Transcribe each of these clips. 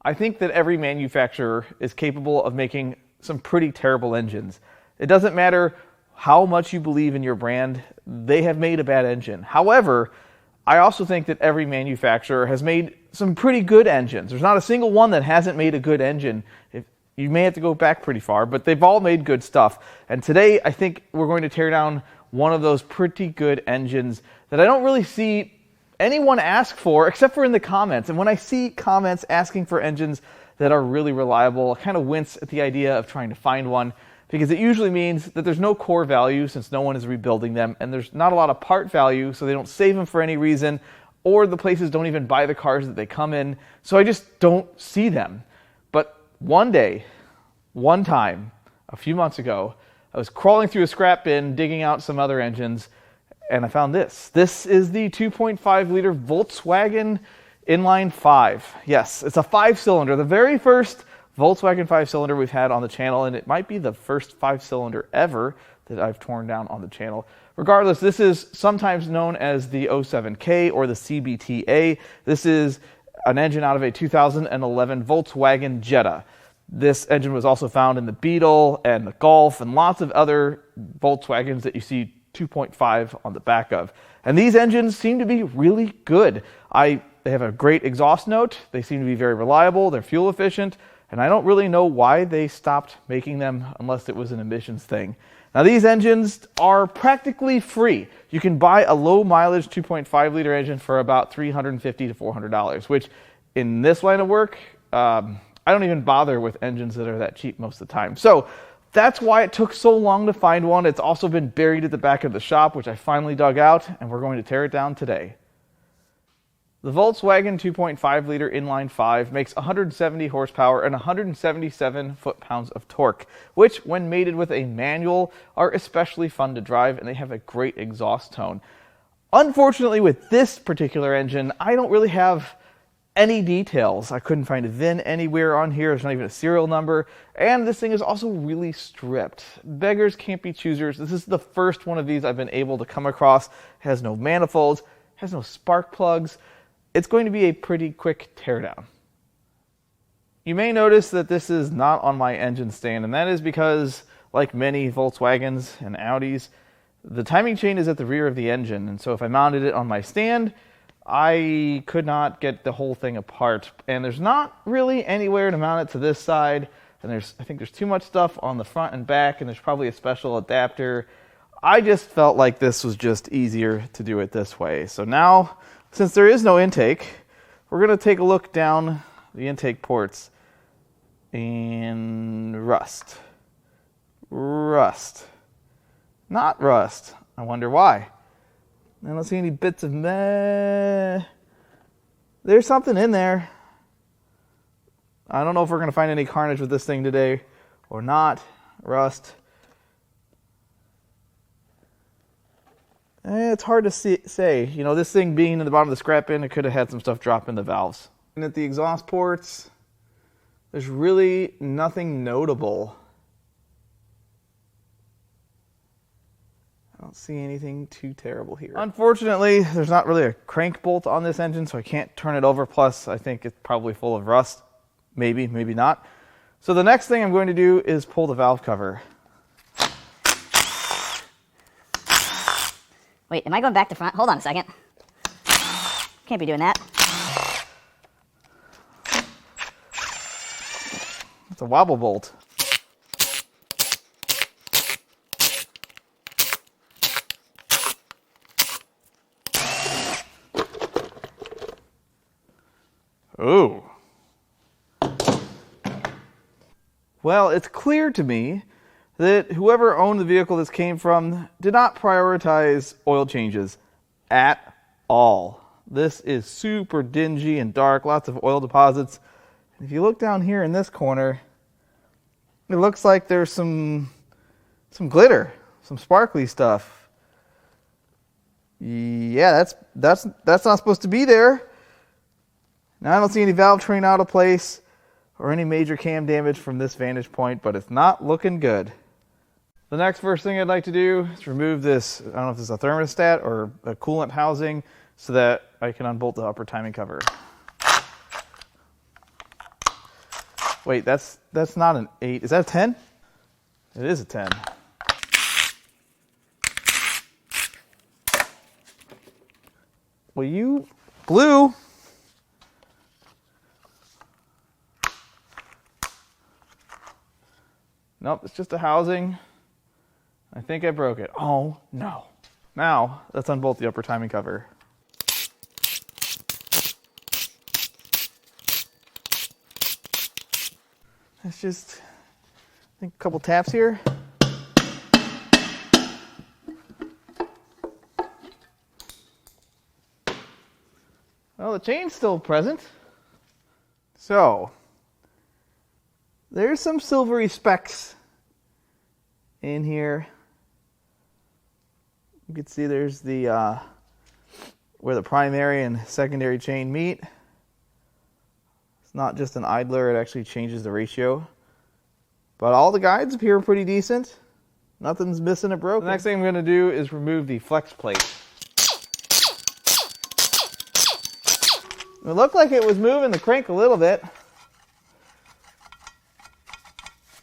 I think that every manufacturer is capable of making some pretty terrible engines. It doesn't matter how much you believe in your brand, they have made a bad engine. However, I also think that every manufacturer has made some pretty good engines. There's not a single one that hasn't made a good engine. You may have to go back pretty far, but they've all made good stuff. And today, I think we're going to tear down one of those pretty good engines that I don't really see anyone ask for, except for in the comments. And when I see comments asking for engines that are really reliable, I kind of wince at the idea of trying to find one, because it usually means that there's no core value since no one is rebuilding them, and there's not a lot of part value, so they don't save them for any reason, or the places don't even buy the cars that they come in, so I just don't see them. But one day, one time, a few months ago, I was crawling through a scrap bin, digging out some other engines, and I found this. This is the 2.5 liter Volkswagen Inline 5. Yes, it's a 5-cylinder, the very first Volkswagen 5-cylinder we've had on the channel, and it might be the first 5-cylinder ever that I've torn down on the channel. Regardless, this is sometimes known as the 07K or the CBTA. This is an engine out of a 2011 Volkswagen Jetta. This engine was also found in the Beetle and the Golf and lots of other Volkswagens that you see 2.5 on the back of. And these engines seem to be really good. They have a great exhaust note. They seem to be very reliable. They're fuel efficient. And I don't really know why they stopped making them unless it was an emissions thing. Now these engines are practically free. You can buy a low mileage 2.5 liter engine for about $350 to $400, which in this line of work, I don't even bother with engines that are that cheap most of the time. So that's why it took so long to find one. It's also been buried at the back of the shop, which I finally dug out, and we're going to tear it down today. The Volkswagen 2.5 liter inline 5 makes 170 horsepower and 177 foot-pounds of torque, which when mated with a manual are especially fun to drive, and they have a great exhaust tone. Unfortunately, with this particular engine, I don't really have any details. I couldn't find a VIN anywhere on here. There's not even a serial number. And this thing is also really stripped. Beggars can't be choosers. This is the first one of these I've been able to come across. It has no manifolds, has no spark plugs. It's going to be a pretty quick teardown. You may notice that this is not on my engine stand, and that is because, like many Volkswagens and Audis, the timing chain is at the rear of the engine. And so if I mounted it on my stand, I could not get the whole thing apart. And there's not really anywhere to mount it to this side. And I think there's too much stuff on the front and back, and there's probably a special adapter. I just felt like this was just easier to do it this way. So now, since there is no intake, we're going to take a look down the intake ports and rust. Rust. Not rust. I wonder why. I don't see any bits of meh. There's something in there. I don't know if we're going to find any carnage with this thing today or not. Rust. It's hard to say. You know, this thing being in the bottom of the scrap bin, it could have had some stuff drop in the valves. And at the exhaust ports, there's really nothing notable. I don't see anything too terrible here. Unfortunately, there's not really a crank bolt on this engine, so I can't turn it over. Plus, I think it's probably full of rust. Maybe, maybe not. So the next thing I'm going to do is pull the valve cover. Wait, am I going back to front? Hold on a second. Can't be doing that. It's a wobble bolt. Ooh. Well, it's clear to me that whoever owned the vehicle this came from did not prioritize oil changes at all. This is super dingy and dark, lots of oil deposits. If you look down here in this corner, it looks like there's some glitter, some sparkly stuff. Yeah, that's not supposed to be there. Now I don't see any valve train out of place or any major cam damage from this vantage point, but it's not looking good. The next first thing I'd like to do is remove this, I don't know if this is a thermostat or a coolant housing, so that I can unbolt the upper timing cover. Wait, that's not an 8. Is that a 10? It is a 10. Well, you blew. Nope, it's just a housing. I think I broke it. Oh, no. Now, let's unbolt the upper timing cover. Let's just, I think, a couple taps here. Well, the chain's still present. So, there's some silvery specks in here. You can see there's the where the primary and secondary chain meet. It's not just an idler, it actually changes the ratio. But all the guides appear pretty decent. Nothing's missing or broken. The next thing I'm going to do is remove the flex plate. It looked like it was moving the crank a little bit.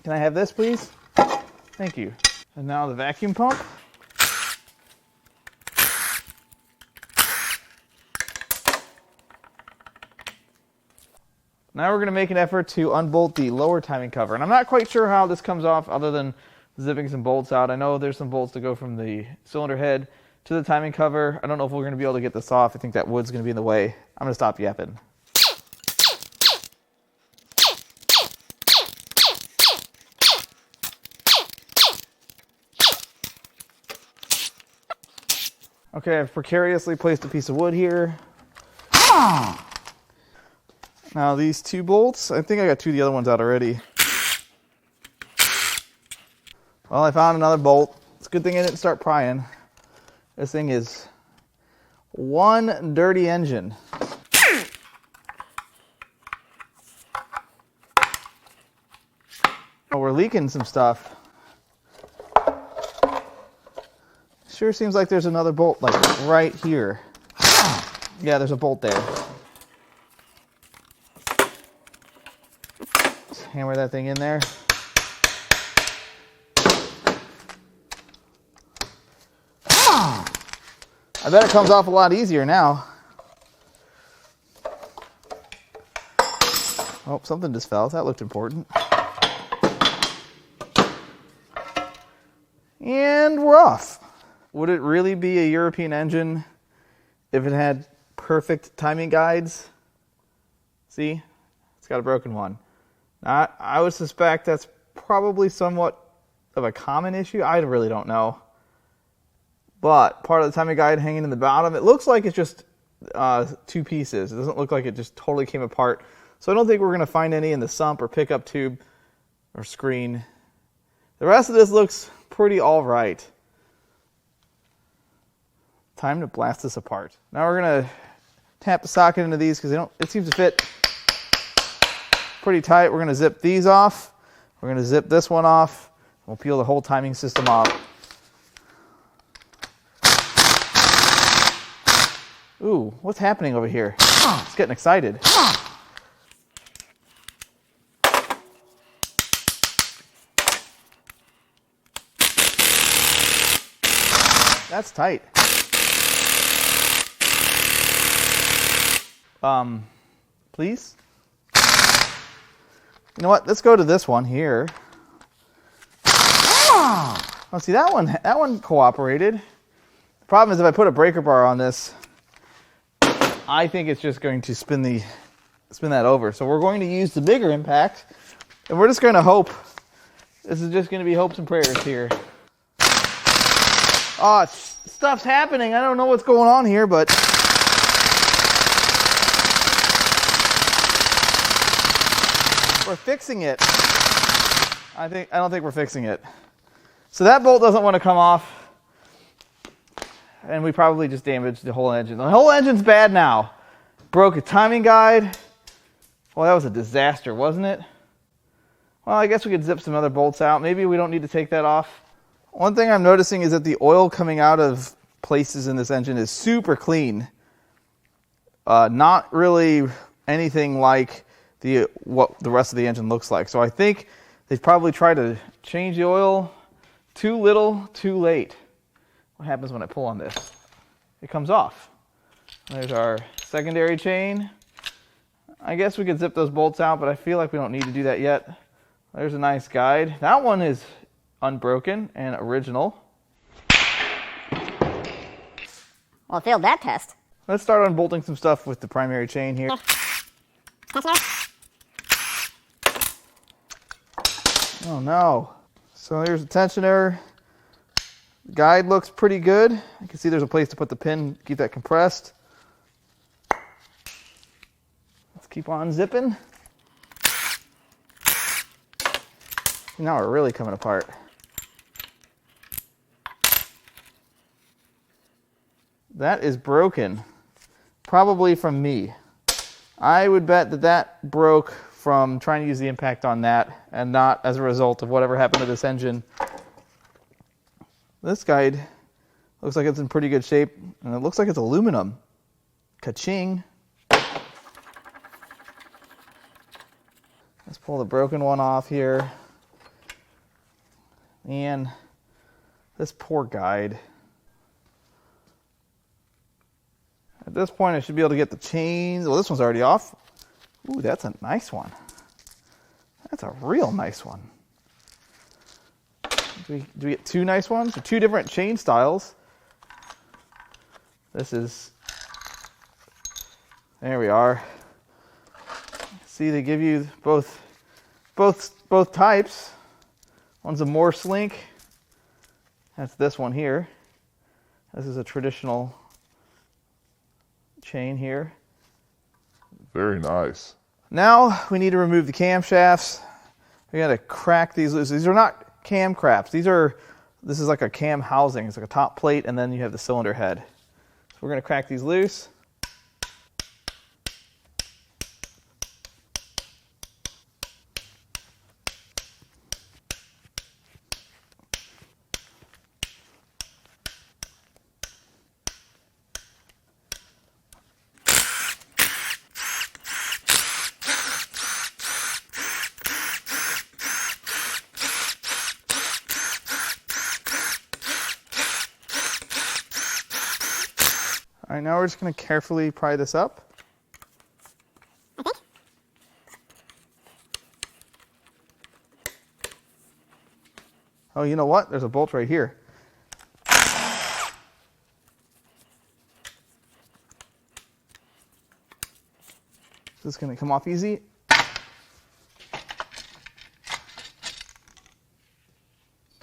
Can I have this, please? Thank you. And now the vacuum pump. Now we're going to make an effort to unbolt the lower timing cover. And I'm not quite sure how this comes off other than zipping some bolts out. I know there's some bolts to go from the cylinder head to the timing cover. I don't know if we're going to be able to get this off. I think that wood's going to be in the way. I'm going to stop yapping. Okay, I've precariously placed a piece of wood here. Now these 2 bolts, I think I got 2 of the other ones out already. Well, I found another bolt. It's a good thing I didn't start prying. This thing is one dirty engine. Oh, we're leaking some stuff. Sure seems like there's another bolt like right here. Yeah, there's a bolt there. Let's hammer that thing in there. I bet it comes off a lot easier now. Oh, something just fell. That looked important. And we're off. Would it really be a European engine if it had perfect timing guides? See? It's got a broken one. Now, I would suspect that's probably somewhat of a common issue. I really don't know. But part of the timing guide hanging in the bottom, it looks like it's just 2 pieces. It doesn't look like it just totally came apart. So I don't think we're going to find any in the sump or pickup tube or screen. The rest of this looks pretty all right. Time to blast this apart. Now we're going to tap the socket into these because it seems to fit pretty tight. We're going to zip these off. We're going to zip this one off. We'll peel the whole timing system off. Ooh, what's happening over here? It's getting excited. That's tight. Please? You know what? Let's go to this one here. Oh, see, that one cooperated. The problem is if I put a breaker bar on this, I think it's just going to spin that over. So we're going to use the bigger impact, and we're just going to hope. This is just going to be hopes and prayers here. Oh, stuff's happening. I don't know what's going on here, but we're fixing it. I don't think we're fixing it. So that bolt doesn't want to come off. And we probably just damaged the whole engine. The whole engine's bad now. Broke a timing guide. Well, that was a disaster, wasn't it? Well, I guess we could zip some other bolts out. Maybe we don't need to take that off. One thing I'm noticing is that the oil coming out of places in this engine is super clean. Not really anything like what the rest of the engine looks like. So I think they've probably tried to change the oil too little, too late. What happens when I pull on this? It comes off. There's our secondary chain. I guess we could zip those bolts out, but I feel like we don't need to do that yet. There's a nice guide. That one is unbroken and original. Well, it failed that test. Let's start unbolting some stuff with the primary chain here. Oh no. So there's the tensioner. The guide looks pretty good. You can see there's a place to put the pin, keep that compressed. Let's keep on zipping. Now we're really coming apart. That is broken. Probably from me. I would bet that that broke from trying to use the impact on that and not as a result of whatever happened to this engine. This guide looks like it's in pretty good shape, and it looks like it's aluminum. Ka-ching. Let's pull the broken one off here. And this poor guide. At this point, I should be able to get the chains. Well, this one's already off. Ooh, that's a nice one. That's a real nice one. Do we get two nice ones? Or two different chain styles. This is... There we are. See, they give you both types. One's a Morse link. That's this one here. This is a traditional chain here. Very nice. Now we need to remove the camshafts. We got to crack these loose. These are not cam craps. This is like a cam housing. It's like a top plate, and then you have the cylinder head. So we're going to crack these loose. All right, now we're just going to carefully pry this up. Okay. Oh, you know what? There's a bolt right here. Is this going to come off easy?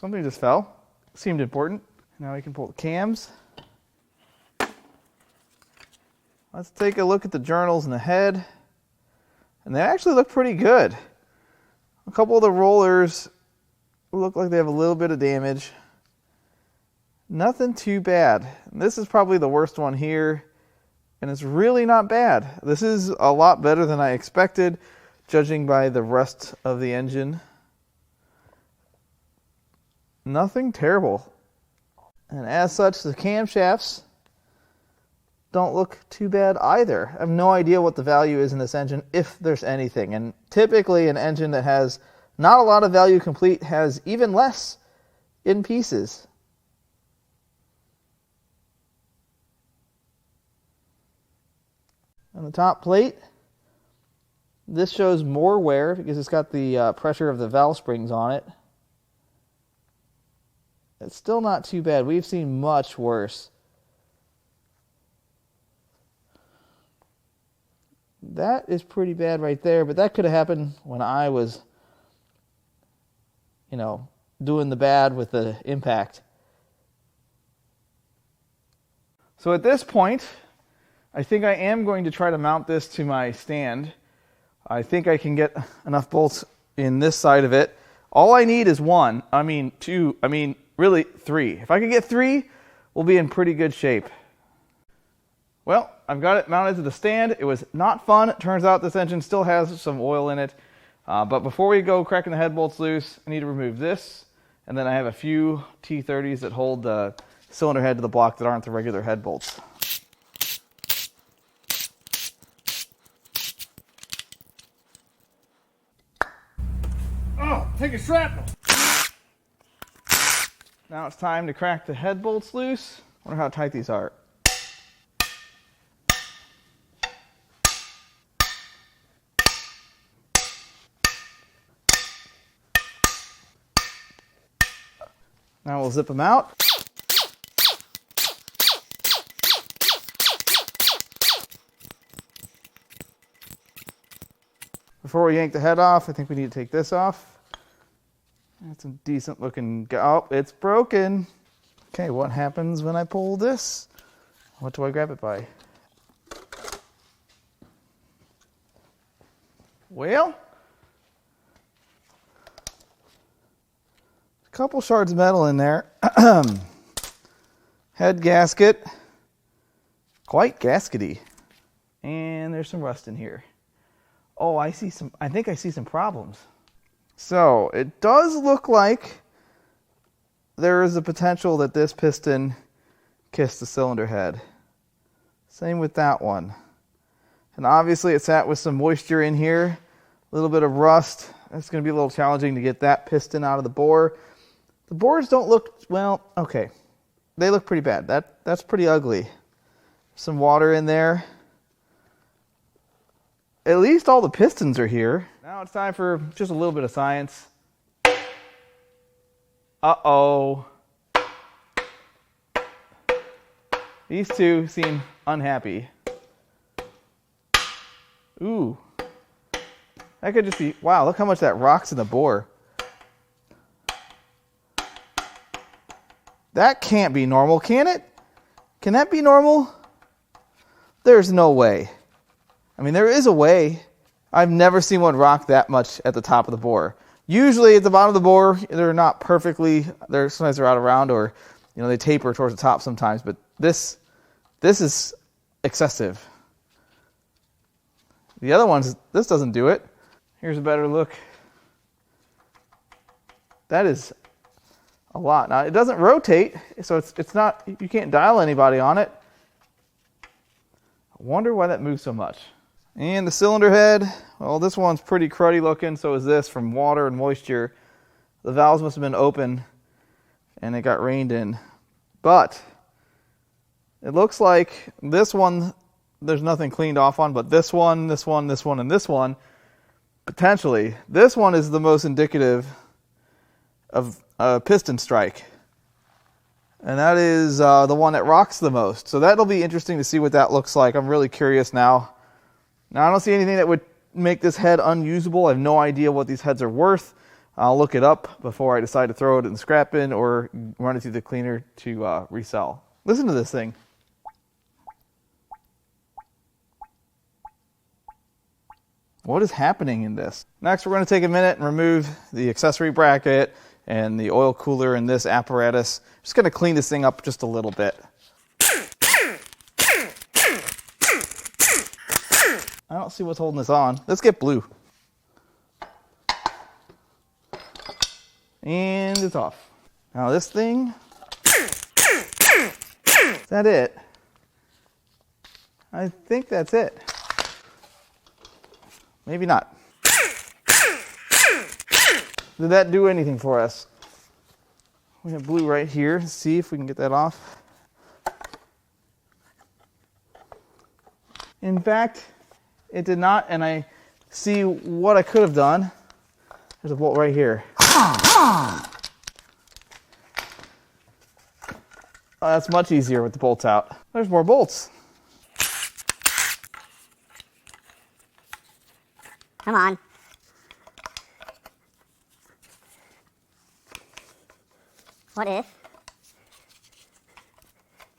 Something just fell. Seemed important. Now we can pull the cams. Let's take a look at the journals and the head. And they actually look pretty good. A couple of the rollers look like they have a little bit of damage. Nothing too bad. And this is probably the worst one here. And it's really not bad. This is a lot better than I expected, judging by the rest of the engine. Nothing terrible. And as such, the camshafts don't look too bad either. I have no idea what the value is in this engine, if there's anything. And typically an engine that has not a lot of value complete has even less in pieces. On the top plate, this shows more wear because it's got the pressure of the valve springs on it. It's still not too bad. We've seen much worse. That is pretty bad right there, but that could have happened when I was, doing the bad with the impact. So at this point, I think I am going to try to mount this to my stand. I think I can get enough bolts in this side of it. All I need is really three. If I can get three, we'll be in pretty good shape. Well, I've got it mounted to the stand. It was not fun. It turns out this engine still has some oil in it. But before we go cracking the head bolts loose, I need to remove this. And then I have a few T30s that hold the cylinder head to the block that aren't the regular head bolts. taking shrapnel. Now it's time to crack the head bolts loose. Wonder how tight these are. Now we'll zip them out. Before we yank the head off, I think we need to take this off. That's a decent looking, oh, it's broken. Okay, what happens when I pull this? What do I grab it by? Well, a couple shards of metal in there. Head gasket, quite gaskety. And there's some rust in here. Oh, I think I see some problems. So it does look like there is a potential that this piston kissed the cylinder head. Same with that one. And obviously it sat with some moisture in here, a little bit of rust. It's going to be a little challenging to get that piston out of the bore. The bores don't look, well, okay. They look pretty bad. That's pretty ugly. Some water in there. At least all the pistons are here. Now it's time for just a little bit of science. Uh-oh. These two seem unhappy. Ooh. That could just be, wow, look how much that rocks in the bore. That can't be normal, can it? Can that be normal? There's no way. I mean, there is a way. I've never seen one rock that much at the top of the bore. Usually at the bottom of the bore, they're not perfectly, sometimes they're out around, or they taper towards the top sometimes, but this is excessive. The other ones, this doesn't do it. Here's a better look. That is a lot. Now, it doesn't rotate, so it's not, you can't dial anybody on it. I wonder why that moves so much. And the cylinder head, well, this one's pretty cruddy looking, so is this, from water and moisture. The valves must have been open and it got rained in. But it looks like this one, there's nothing cleaned off on, but this one, this one, this one, and this one, potentially, this one is the most indicative of a piston strike. And that is the one that rocks the most. So that'll be interesting to see what that looks like. I'm really curious now. Now, I don't see anything that would make this head unusable. I have no idea what these heads are worth. I'll look it up before I decide to throw it in the scrap bin or run it through the cleaner to resell. Listen to this thing. What is happening in this? Next, we're going to take a minute and remove the accessory bracket and the oil cooler in this apparatus. Just going to clean this thing up just a little bit. I don't see what's holding this on. Let's get blue. And it's off. Now this thing, is that it? I think that's it. Maybe not. Did that do anything for us? We have blue right here. Let's see if we can get that off. In fact, it did not, and I see what I could have done. There's a bolt right here. Oh, that's much easier with the bolts out. There's more bolts. Come on. What if?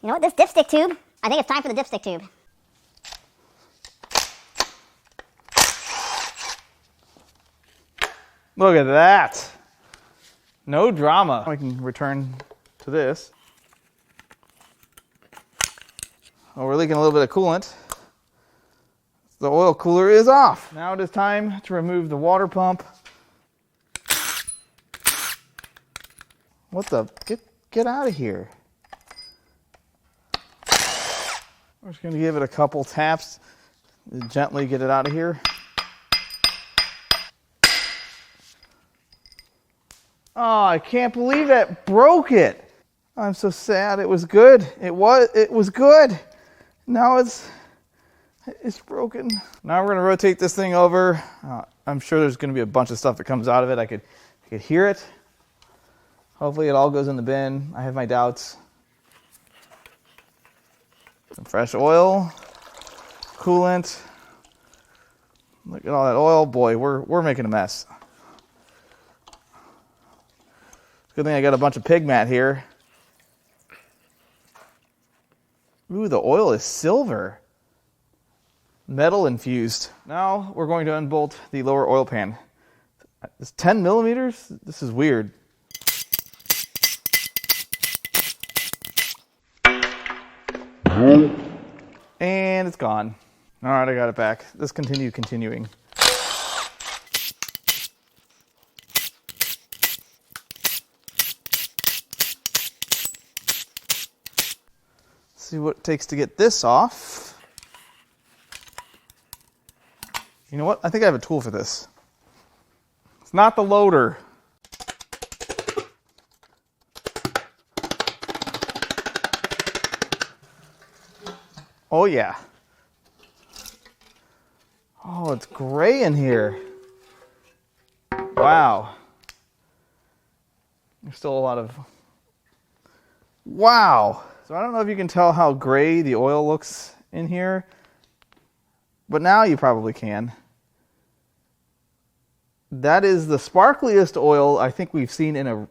You know what, this dipstick tube, I think it's time for the dipstick tube. Look at that. No drama. We can return to this. Oh, we're leaking a little bit of coolant. The oil cooler is off. Now it is time to remove the water pump. What the? Get out of here. We're just going to give it a couple taps to gently get it out of here. Oh, I can't believe that broke it. I'm so sad. It was good. It was good. Now it's broken. Now we're gonna rotate this thing over. I'm sure there's gonna be a bunch of stuff that comes out of it. I could hear it. Hopefully it all goes in the bin. I have my doubts. Some fresh oil, coolant. Look at all that oil. Boy, we're making a mess. Good thing I got a bunch of pig mat here. Ooh, the oil is silver. Metal infused. Now we're going to unbolt the lower oil pan. It's 10 millimeters? This is weird. And it's gone. All right, I got it back. Let's continuing. See what it takes to get this off. You know what? I think I have a tool for this. It's not the loader. Oh yeah. Oh, it's gray in here. Wow. There's still a lot of... Wow. So I don't know if you can tell how gray the oil looks in here, but now you probably can. That is the sparkliest oil I think we've seen in a... I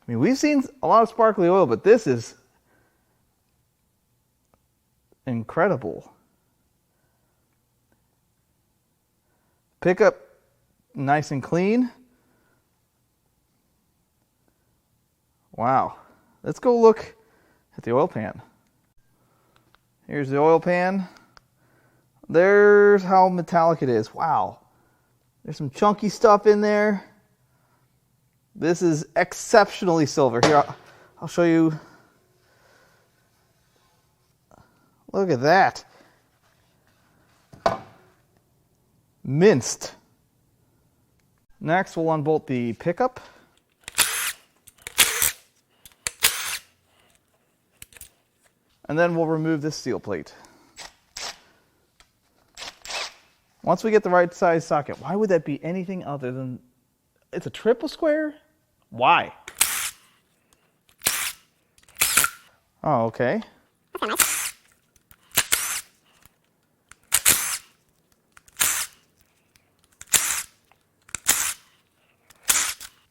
mean, we've seen a lot of sparkly oil, but this is incredible. Pickup nice and clean. Wow. Let's go look at the oil pan. Here's the oil pan. There's how metallic it is. Wow. There's some chunky stuff in there. This is exceptionally silver. Here, I'll show you. Look at that. Minced. Next, we'll unbolt the pickup. And then we'll remove this steel plate. Once we get the right size socket, why would that be anything other than... It's a triple square? Why? Oh, okay.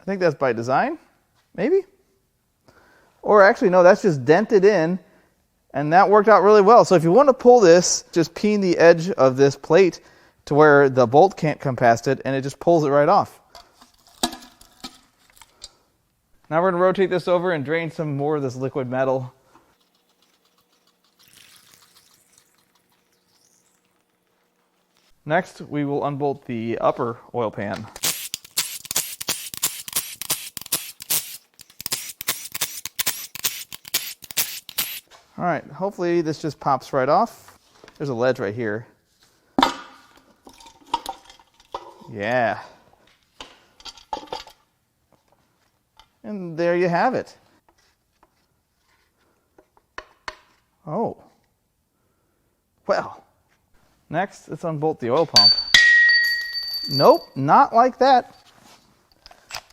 I think that's by design, maybe? Or actually, no, that's just dented in, and that worked out really well. So if you want to pull this, just peen the edge of this plate to where the bolt can't come past it, and it just pulls it right off. Now we're going to rotate this over and drain some more of this liquid metal. Next, we will unbolt the upper oil pan. All right, hopefully this just pops right off. There's a ledge right here. Yeah. And there you have it. Oh. Well. Next, let's unbolt the oil pump. Nope, not like that.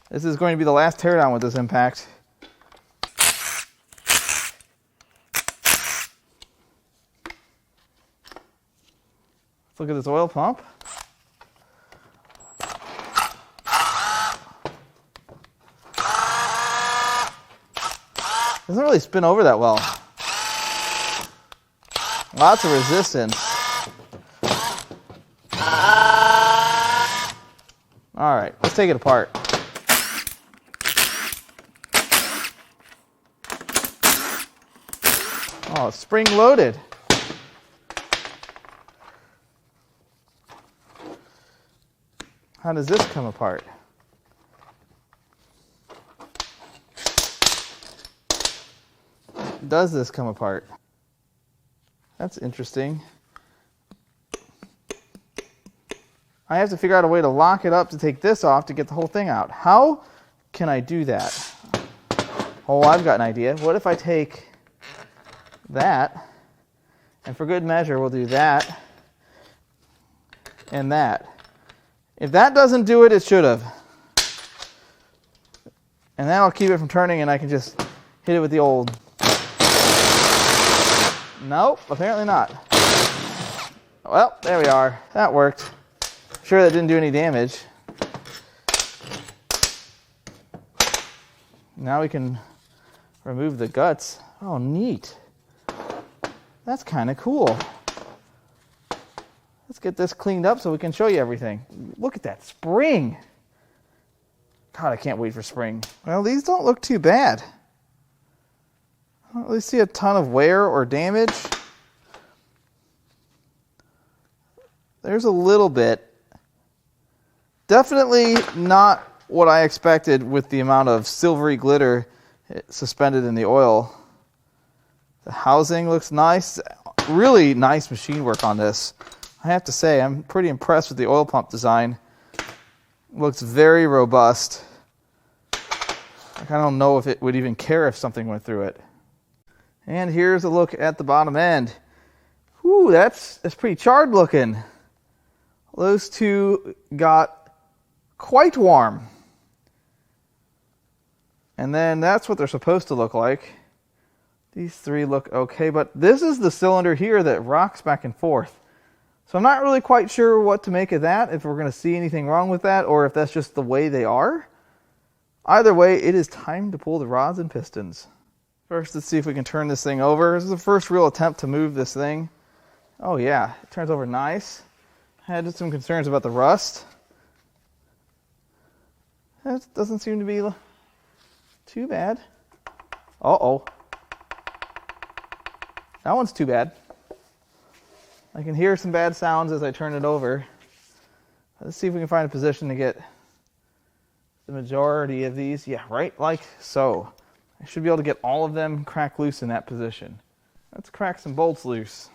This is going to be the last teardown with this impact. Let's look at this oil pump. Doesn't really spin over that well. Lots of resistance. All right, let's take it apart. Oh, it's spring loaded. How does this come apart? Does this come apart? That's interesting. I have to figure out a way to lock it up to take this off to get the whole thing out. How can I do that? Oh, I've got an idea. What if I take that, and for good measure, we'll do that and that. If that doesn't do it, it should have. And that'll keep it from turning, and I can just hit it with the old... Nope, apparently not. Well, there we are. That worked. Sure, that didn't do any damage. Now we can remove the guts. Oh, neat. That's kind of cool. Let's get this cleaned up so we can show you everything. Look at that spring. God, I can't wait for spring. Well, these don't look too bad. I don't really see a ton of wear or damage. There's a little bit. Definitely not what I expected with the amount of silvery glitter suspended in the oil. The housing looks nice. Really nice machine work on this. I have to say, I'm pretty impressed with the oil pump design. Looks very robust. Like, I don't know if it would even care if something went through it. And here's a look at the bottom end. Whew, that's pretty charred looking. Those two got quite warm. And then that's what they're supposed to look like. These three look okay, but this is the cylinder here that rocks back and forth. So I'm not really quite sure what to make of that, if we're going to see anything wrong with that, or if that's just the way they are. Either way, it is time to pull the rods and pistons. First, let's see if we can turn this thing over. This is the first real attempt to move this thing. Oh yeah, it turns over nice. I had some concerns about the rust. That doesn't seem to be too bad. Uh-oh. That one's too bad. I can hear some bad sounds as I turn it over. Let's see if we can find a position to get the majority of these. Yeah, right like so. I should be able to get all of them cracked loose in that position. Let's crack some bolts loose.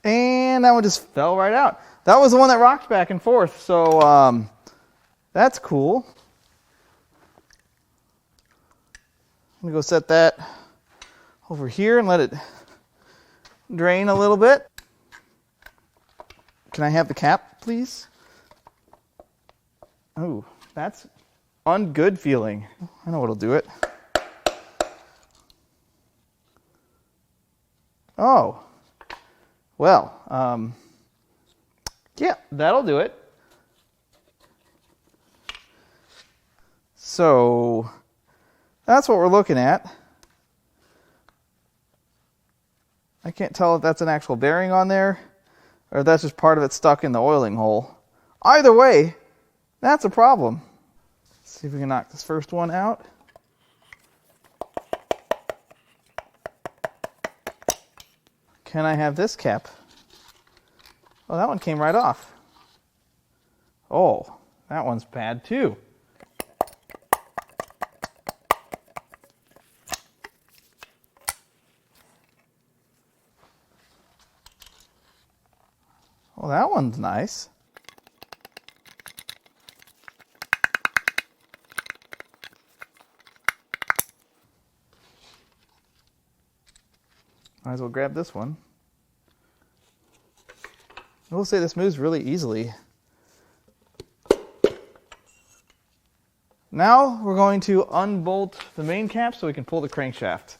And that one just fell right out. That was the one that rocked back and forth, so that's cool. I'm going to go set that over here and let it drain a little bit. Can I have the cap, please? Oh, that's ungood feeling. I know what'll do it. Oh. Well, yeah, that'll do it. So that's what we're looking at. I can't tell if that's an actual bearing on there or if that's just part of it stuck in the oiling hole. Either way, that's a problem. Let's see if we can knock this first one out. Can I have this cap? Oh, that one came right off. Oh, that one's bad too. Well, that one's nice. Might as well grab this one. I will say this moves really easily. Now we're going to unbolt the main cap so we can pull the crankshaft.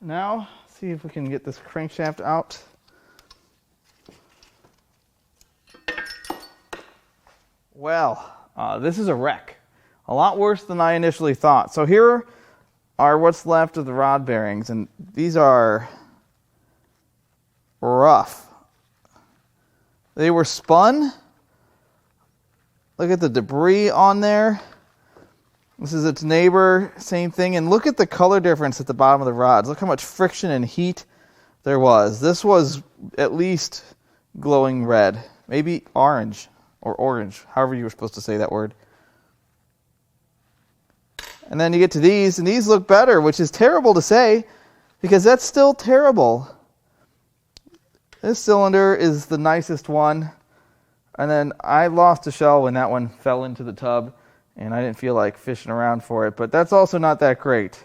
Now, see if we can get this crankshaft out. Well, this is a wreck. A lot worse than I initially thought. So here are what's left of the rod bearings, and these are rough. They were spun. Look at the debris on there. This is its neighbor, same thing. And look at the color difference at the bottom of the rods. Look how much friction and heat there was. This was at least glowing red, maybe orange or orange, however you were supposed to say that word. And then you get to these, and these look better, which is terrible to say because that's still terrible. This cylinder is the nicest one. And then I lost a shell when that one fell into the tub, and I didn't feel like fishing around for it. But that's also not that great.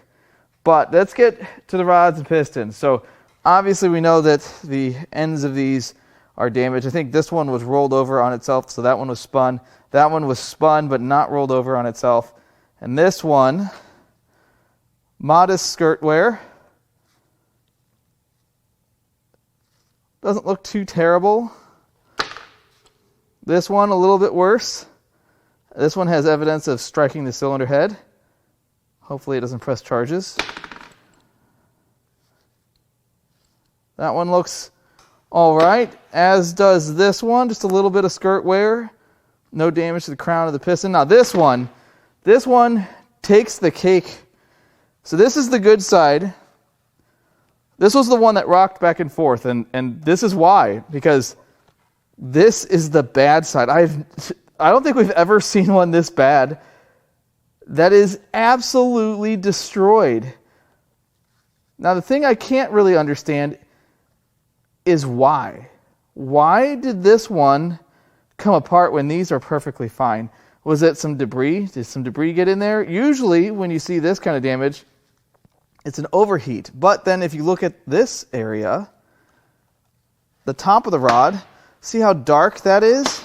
But let's get to the rods and pistons. So obviously we know that the ends of these are damaged. I think this one was rolled over on itself, so that one was spun. That one was spun but not rolled over on itself. And this one, modest skirt wear. Doesn't look too terrible. This one a little bit worse. This one has evidence of striking the cylinder head. Hopefully it doesn't press charges. That one looks all right, as does this one. Just a little bit of skirt wear. No damage to the crown of the piston. Now this one takes the cake. So this is the good side. This was the one that rocked back and forth, and this is why, because this is the bad side. I don't think we've ever seen one this bad. That is absolutely destroyed. Now the thing I can't really understand is why. Why did this one come apart when these are perfectly fine? Was it some debris? Did some debris get in there? Usually when you see this kind of damage, it's an overheat. But then if you look at this area, the top of the rod, see how dark that is?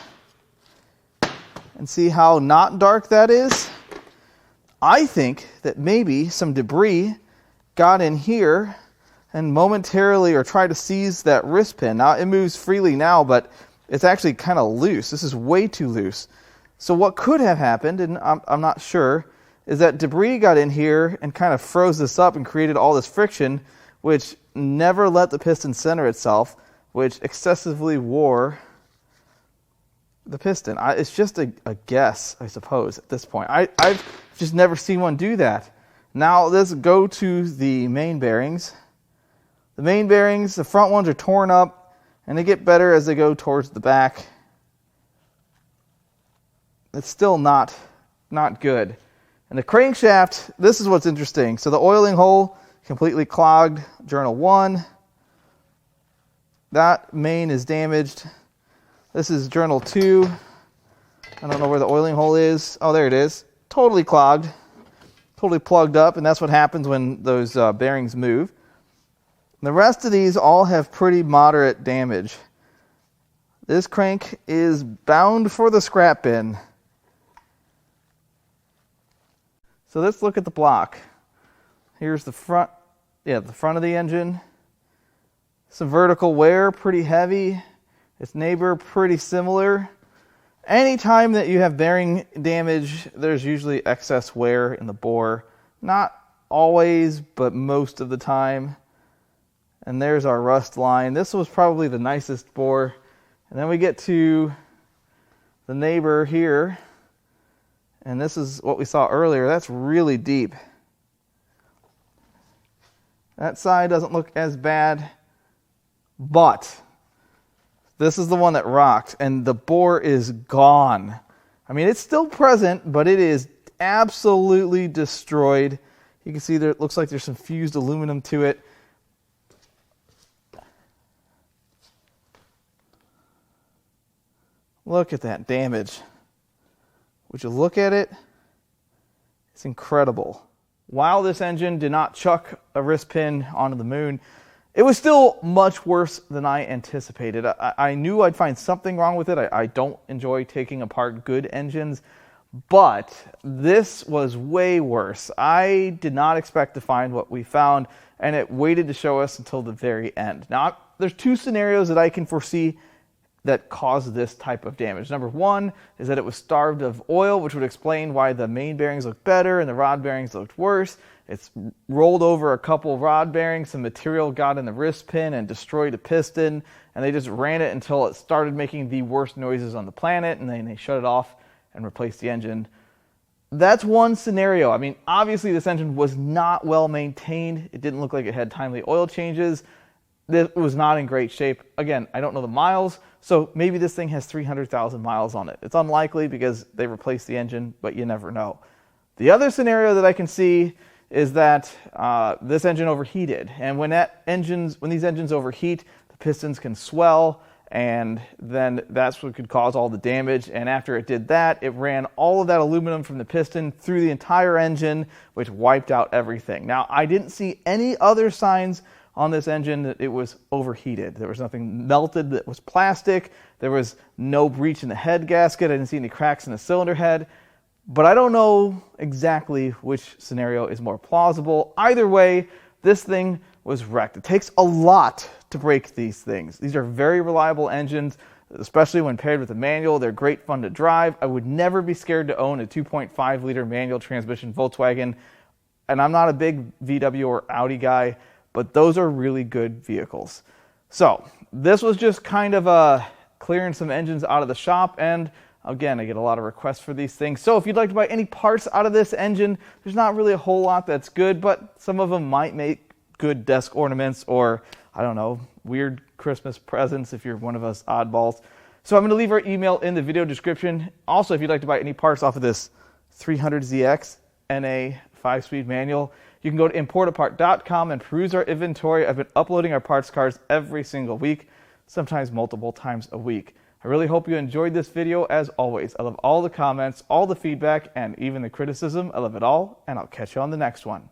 And see how not dark that is? I think that maybe some debris got in here and momentarily or tried to seize that wrist pin. Now it moves freely now, but it's actually kind of loose. This is way too loose. So what could have happened, and I'm not sure, is that debris got in here and kind of froze this up and created all this friction, which never let the piston center itself, which excessively wore the piston. It's just a guess, I suppose, at this point. I've just never seen one do that. Now let's go to the main bearings. The main bearings, the front ones are torn up, and they get better as they go towards the back. It's still not good. And the crankshaft, this is what's interesting. So the oiling hole, completely clogged, journal 1. That main is damaged. This is journal 2. I don't know where the oiling hole is. Oh, there it is. Totally clogged, totally plugged up, and that's what happens when those bearings move. The rest of these all have pretty moderate damage. This crank is bound for the scrap bin. So let's look at the block. Here's the front, the front of the engine. Some vertical wear, pretty heavy. Its neighbor, pretty similar. Anytime that you have bearing damage, there's usually excess wear in the bore. Not always, but most of the time. And there's our rust line. This was probably the nicest bore. And then we get to the neighbor here. And this is what we saw earlier. That's really deep. That side doesn't look as bad. But this is the one that rocked. And the bore is gone. I mean, it's still present, but it is absolutely destroyed. You can see there, it looks like there's some fused aluminum to it. Look at that damage. Would you look at it? It's incredible. While this engine did not chuck a wrist pin onto the moon, it was still much worse than I anticipated. I knew I'd find something wrong with it. I don't enjoy taking apart good engines, but this was way worse. I did not expect to find what we found, and it waited to show us until the very end. Now, there's two scenarios that I can foresee that caused this type of damage. Number one is that it was starved of oil, which would explain why the main bearings looked better and the rod bearings looked worse. It's rolled over a couple rod bearings, some material got in the wrist pin and destroyed a piston, and they just ran it until it started making the worst noises on the planet, and then they shut it off and replaced the engine. That's one scenario. I mean, obviously this engine was not well maintained. It didn't look like it had timely oil changes. It was not in great shape. Again, I don't know the miles, so maybe this thing has 300,000 miles on it. It's unlikely because they replaced the engine, but you never know. The other scenario that I can see is that this engine overheated, and when these engines overheat, the pistons can swell, and then that's what could cause all the damage. And after it did that, it ran all of that aluminum from the piston through the entire engine, which wiped out everything. Now, I didn't see any other signs on this engine that it was overheated. There was nothing melted that was plastic. There was no breach in the head gasket. I didn't see any cracks in the cylinder head. But I don't know exactly which scenario is more plausible. Either way, this thing was wrecked. It takes a lot to break these things. These are very reliable engines, especially when paired with a manual. They're great fun to drive. I would never be scared to own a 2.5 liter manual transmission Volkswagen. And I'm not a big VW or Audi guy, but those are really good vehicles. So this was just kind of clearing some engines out of the shop, and again, I get a lot of requests for these things. So if you'd like to buy any parts out of this engine, there's not really a whole lot that's good, but some of them might make good desk ornaments or, I don't know, weird Christmas presents if you're one of us oddballs. So I'm going to leave our email in the video description. Also, if you'd like to buy any parts off of this 300ZX NA 5-speed manual, you can go to Importapart.com and peruse our inventory. I've been uploading our parts cards every single week, sometimes multiple times a week. I really hope you enjoyed this video. As always, I love all the comments, all the feedback, and even the criticism. I love it all, and I'll catch you on the next one.